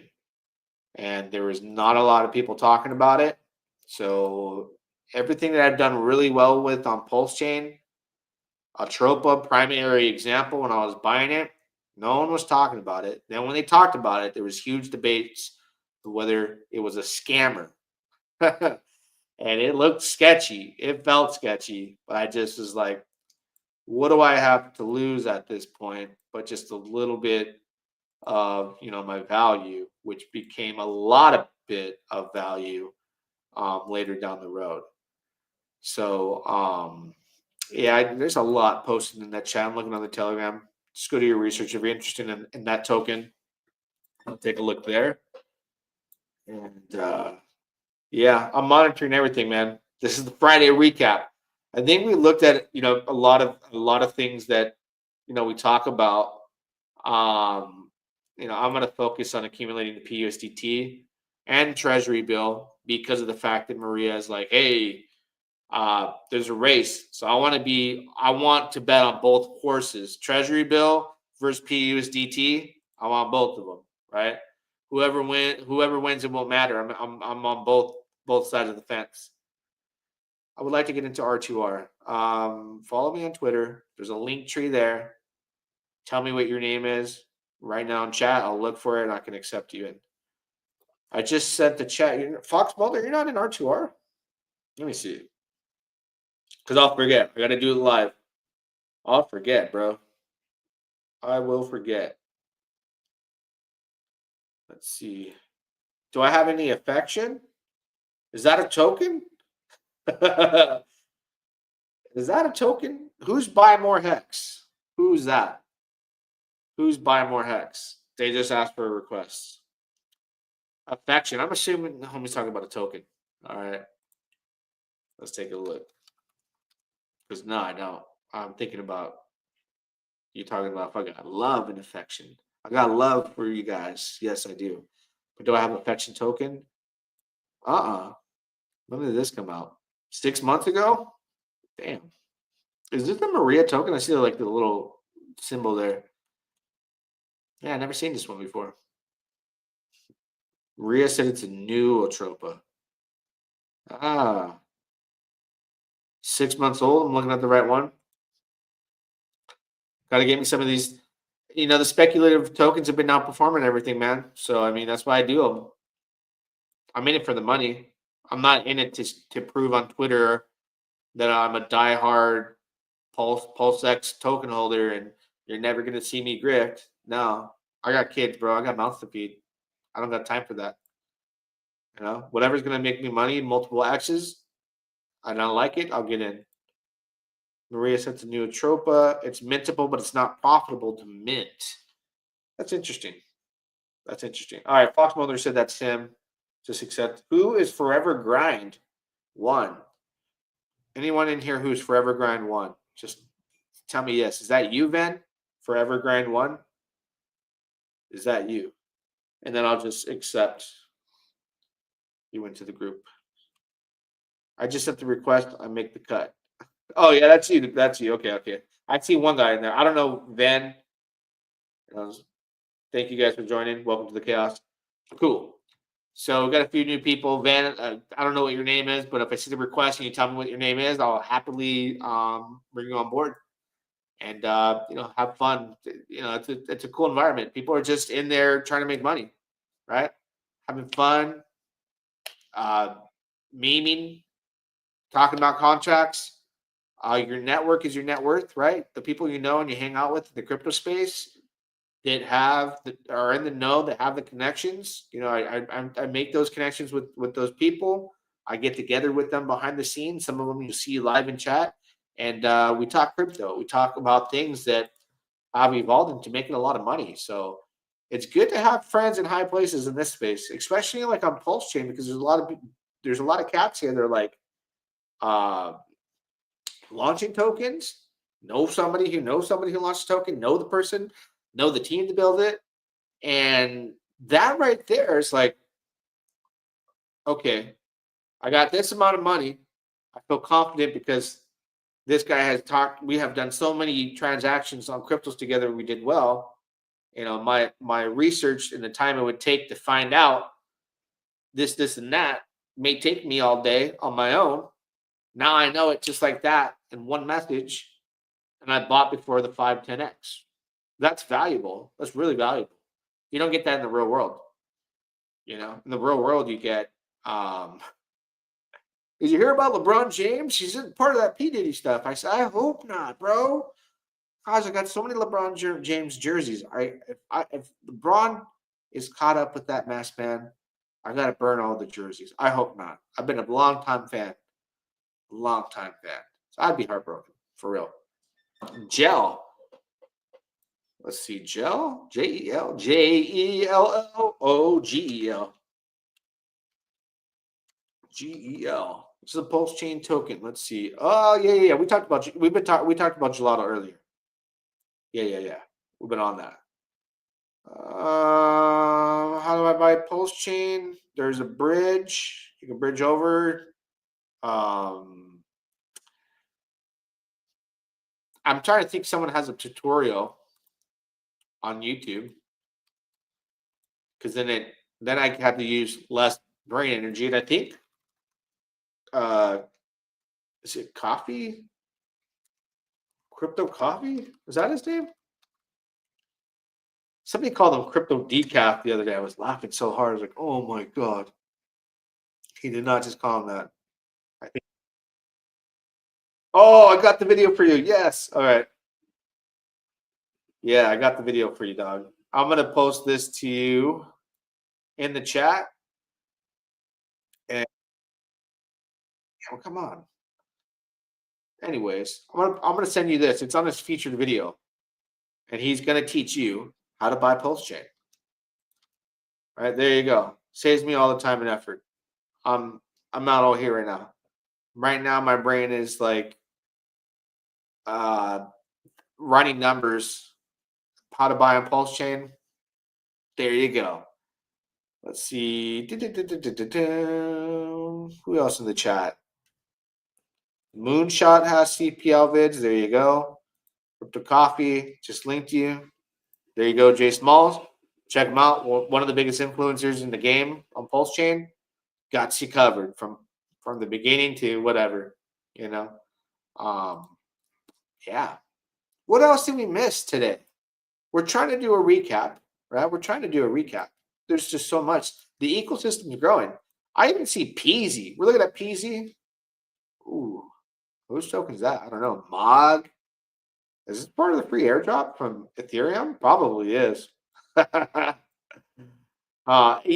Speaker 3: and there is not a lot of people talking about it. So everything that I've done really well with on Pulsechain, Atropa, primary example, when I was buying it, no one was talking about it. Then when they talked about it, there was huge debates of whether it was a scammer. And it looked sketchy. It felt sketchy. But I just was like, what do I have to lose at this point? But just a little bit of, my value, which became a lot of bit of value later down the road. So, yeah, there's a lot posted in that chat. I'm looking on the Telegram. Just go do your research if you're interested in that token. I'll take a look there. And yeah, I'm monitoring everything, man. This is the Friday recap. I think we looked at a lot of things that we talk about. I'm going to focus on accumulating the PUSDT and Treasury bill because of the fact that Maria is like, hey, there's a race, so I want to bet on both horses, Treasury bill versus PUSDT. I want both of them, right? Whoever wins, it won't matter. I'm on both sides of the fence. I would like to get into R2R. Follow me on Twitter. There's a link tree there. Tell me what your name is right now in chat. I'll look for it and I can accept you in. I just sent the chat. Fox Mulder, you're not in R2R? Let me see. Because I'll forget. I got to do it live. I'll forget, bro. I will forget. Let's see. Do I have any affection? Is that a token? Is that a token? Who's buy more hex? Who's that? Who's buy more hex? They just asked for a request. Affection. I'm assuming the homie's talking about a token. All right. Let's take a look. Because no, I don't. I'm thinking about You talking about if I got love and affection? I got love for you guys. Yes, I do. But do I have affection token? When did this come out? 6 months ago? Damn. Is this the Maria token? I see like the little symbol there. Yeah, I never seen this one before. Maria said it's a new Atropa. 6 months old. I'm looking at the right one. Got to get me some of these. The speculative tokens have been outperforming everything, man. So, I mean, that's why I do them. I'm in it for the money. I'm not in it to prove on Twitter that I'm a diehard PulseX token holder and you're never going to see me grift. No, I got kids, bro. I got mouths to feed. I don't got time for that. Whatever's going to make me money, multiple X's, I don't like it, I'll get in. Maria sets a new Atropa. It's mintable, but it's not profitable to mint. That's interesting. All right, Fox Mulder said that's him. Just accept. Who is Forever Grind 1? Anyone in here who's Forever Grind 1? Just tell me yes. Is that you, Ven? Forever Grind 1? Is that you? And then I'll just accept you into the group. I just sent the request. I make the cut. Oh, yeah, that's you. That's you. Okay. I see one guy in there. I don't know, Ven. Thank you guys for joining. Welcome to the chaos. Cool. So we've got a few new people. Van, I don't know what your name is, but if I see the request and you tell me what your name is, I'll happily bring you on board and have fun. It's a cool environment. People are just in there trying to make money, right? Having fun, memeing, talking about contracts. Your network is your net worth, right? The people you know and you hang out with in the crypto space that are in the know, that have the connections. I make those connections with those people. I get together with them behind the scenes. Some of them you see live in chat, and we talk crypto. We talk about things that have evolved into making a lot of money. So it's good to have friends in high places in this space, especially like on Pulsechain, because there's a lot of cats here. They're like launching tokens. Know somebody who launched a token. Know the person. Know the team to build it. And that right there is like, okay, I got this amount of money. I feel confident because this guy has talked. We have done so many transactions on cryptos together. We did well. My research and the time it would take to find out this, and that may take me all day on my own. Now I know it just like that in one message. And I bought before the 5-10x. That's valuable. That's really valuable. You don't get that in the real world. In the real world, you get. Did you hear about LeBron James? He's part of that P Diddy stuff. I said, I hope not, bro. Guys, I got so many LeBron James jerseys. If LeBron is caught up with that mess, man, I gotta burn all the jerseys. I hope not. I've been a long time fan. So I'd be heartbroken for real. Gel. Let's see, Gel, J-E-L, J-E-L-L-O-G-E-L. G-E-L. This is a Pulsechain token. Let's see. Oh, yeah. We talked about Gelato earlier. Yeah. We've been on that. How do I buy Pulsechain? There's a bridge. You can bridge over. I'm trying to think someone has a tutorial on YouTube, because then I have to use less brain energy. And I think is it Coffee? Crypto Coffee? Is that his name? Somebody called him Crypto Decaf the other day. I was laughing so hard. I was like, oh my God. He did not just call him that. I think. Oh, I got the video for you. Yes. All right. Yeah, I got the video for you, dog. I'm going to post this to you in the chat. And come on. Anyways, I'm gonna send you this. It's on his featured video. And he's going to teach you how to buy Pulsechain. All right, there you go. Saves me all the time and effort. I'm not all here right now. Right now, my brain is like running numbers, how to buy on Pulsechain. There you go. Let's see. Who else in the chat? Moonshot has CPL vids. There you go. Crypto Coffee just linked you. There you go, Jay Smalls. Check him out. One of the biggest influencers in the game on Pulsechain. Got you covered from the beginning to whatever, you know. Yeah. What else did we miss today? We're trying to do a recap, right? We're trying to do a recap. There's just so much. The ecosystem is growing. I even see Peasy. We're looking at Peasy. Ooh, whose token is that? I don't know. Mog. Is this part of the free airdrop from Ethereum? Probably is. You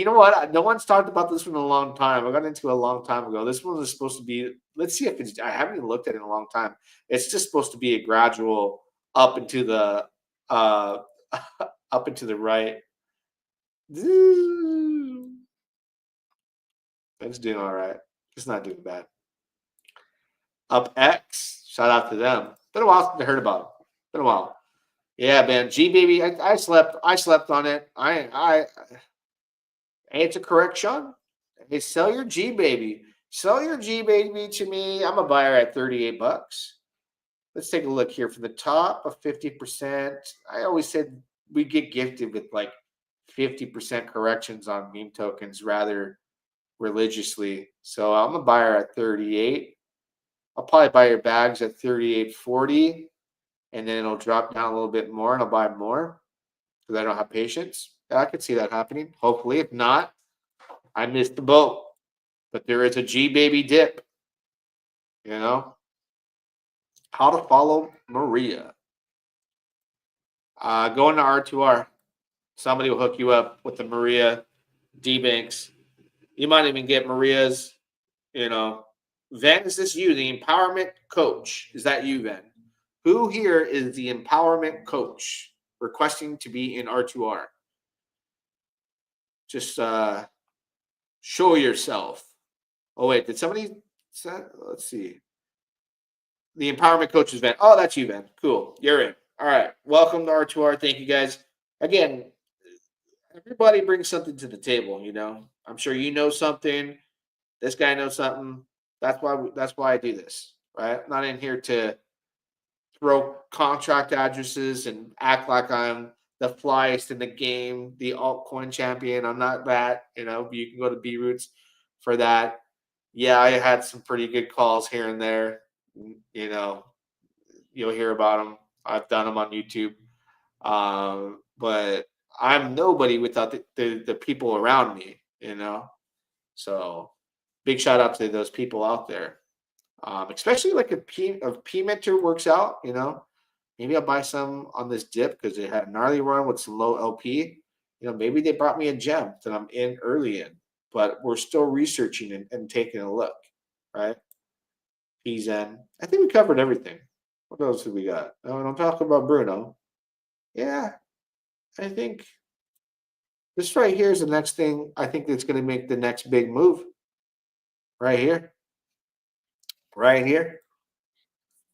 Speaker 3: know what? No one's talked about this one in a long time. I got into it a long time ago. This one was supposed to be, let's see if it's, I haven't even looked at it in a long time. It's just supposed to be a gradual up into the up into the right. It's doing all right. It's not doing bad. Up X, shout out to them. Been a while since I heard about it. Been a while. Yeah, man. G baby, I slept on it. Hey, it's a correction. Hey, sell your G baby. Sell your G baby to me. I'm a buyer at 38 bucks. Let's take a look here from the top of 50%. I always said we get gifted with like 50% corrections on meme tokens rather religiously. So I'm a buyer at 38. I'll probably buy your bags at 38.40, and then it'll drop down a little bit more, and I'll buy more because I don't have patience. I could see that happening. Hopefully, if not, I missed the boat. But there is a G baby dip. You know, how to follow Maria. Going to R2R. Somebody will hook you up with the Maria D-Banks. You might even get Maria's, you know. Ven, is this you, the empowerment coach? Is that you, Ven? Who here is the empowerment coach requesting to be in R2R? Just show yourself. Oh, wait, did somebody say? Let's see. The empowerment coach is Ven. Oh, that's you, Ven. Cool. You're in. All right. Welcome to R2R. Thank you, guys. Again, everybody brings something to the table, you know. I'm sure you know something. This guy knows something. That's why I do this, right? I'm not in here to throw contract addresses and act like I'm the flyest in the game, the altcoin champion. I'm not that, you know. You can go to B Roots for that. Yeah, I had some pretty good calls here and there. You know, you'll hear about them. I've done them on YouTube. But I'm nobody without the people around me, you know. So big shout out to those people out there. Especially like if PMentor works out, you know, maybe I'll buy some on this dip because it had a gnarly run with some low LP. You know, maybe they brought me a gem that I'm in early in, but we're still researching and taking a look, right? PZen. I think we covered everything. What else have we got? Oh, and I'm talking about Bruno. Yeah, I think this right here is the next thing I think that's going to make the next big move. Right here. Right here.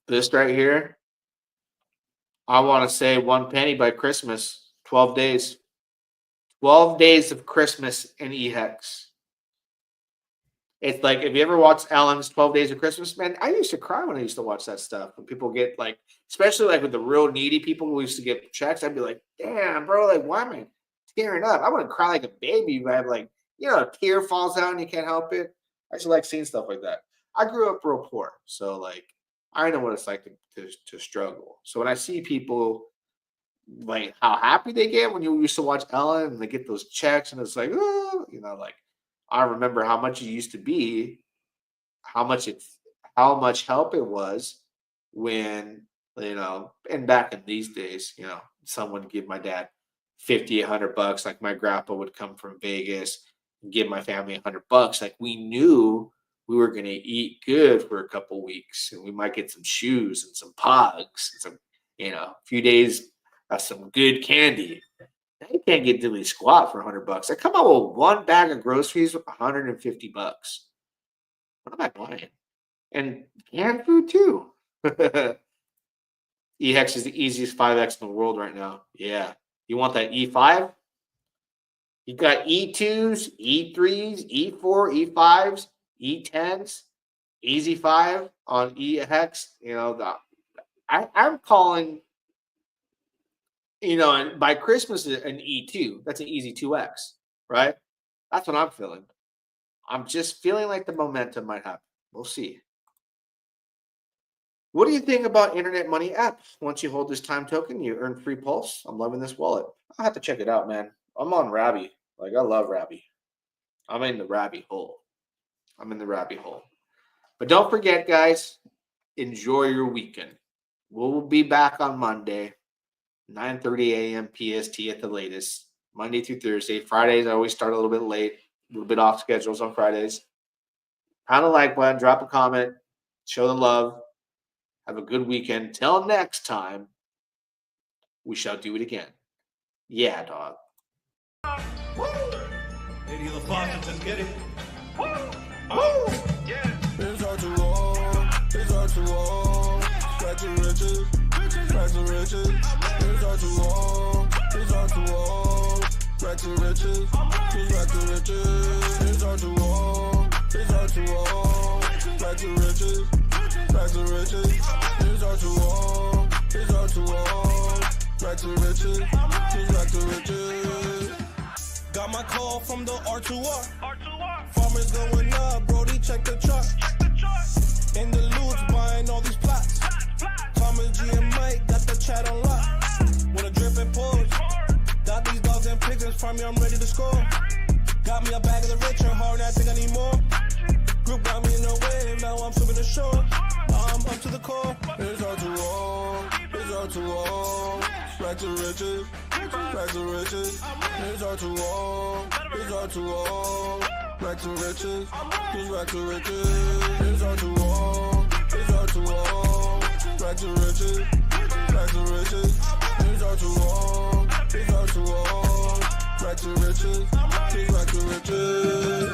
Speaker 3: This right here. I want to say 1 penny by Christmas. 12 days. 12 days of Christmas in eHex. It's like, if you ever watched Ellen's 12 Days of Christmas, man, I used to cry when I used to watch that stuff. When people get like, especially like with the real needy people who used to get checks, I'd be like, damn, bro, like, why am I tearing up? I wouldn't cry like a baby, but I'm like, you know, a tear falls out and you can't help it. I just like seeing stuff like that. I grew up real poor, so like, I know what it's like to struggle. So when I see people like how happy they get when you used to watch Ellen and they get those checks, and it's like, oh, you know, like, I remember how much it used to be, how much help it was when, you know, and back in these days, you know, someone would give my dad $50, $100, like my grandpa would come from Vegas and give my family $100. Like, we knew we were going to eat good for a couple weeks, and we might get some shoes and some pogs and some, you know, a few days of some good candy. Now you can't get diddly squat for $100. I come out with one bag of groceries with $150. What am I buying? And canned food too. EHEX is the easiest 5X in the world right now. Yeah. You want that E5? You got E2s, E3s, E4, E5s, E10s, Easy 5 on EHEX. You know, I'm calling, you know, and by Christmas, an E2. That's an easy 2X, right? That's what I'm feeling. I'm just feeling like the momentum might happen. We'll see. What do you think about internet money apps? Once you hold this time token, you earn free Pulse. I'm loving this wallet. I'll have to check it out, man. I'm on Rabby. Like, I love Rabby. I'm in the Rabby hole. But don't forget, guys, enjoy your weekend. We'll be back on Monday, 9:30 a.m. PST at the latest, Monday through Thursday. Fridays, I always start a little bit late, a little bit off schedules on Fridays. Pound a like button, drop a comment, show the love. Have a good weekend. Till next time, we shall do it again. Yeah, dog.
Speaker 1: Lady LaFosse, let's get it.
Speaker 2: It's hard to walk, it's hard to walk. Back to riches, back to riches. It's hard to walk, it's hard to walk. Back to riches, back to riches. It's hard to walk, it's hard to walk. Back to riches, back to riches. It's hard to walk, it's hard to walk. Back to riches, back to riches. Got my call from the R2R. Farmers going up, Brody, check the chart. In the loot, buying all these plots. Thomas G and Mike got the chat on lock. With a drip and pause. Got these dogs and pigeons, farm me, I'm ready to score. Got me a bag of the rich and hard, I think I need more. Group got me in the wave, now I'm swimming the shore. I'm up to the core. It's hard to walk, it's hard to walk. Back to riches, back to riches. It's hard to walk, it's hard to walk. Back to riches, just back to riches. It's hard to walk, it's hard to walk. Back to riches, back to riches. It's hard to walk, it's hard to walk. Back to riches, just back to riches.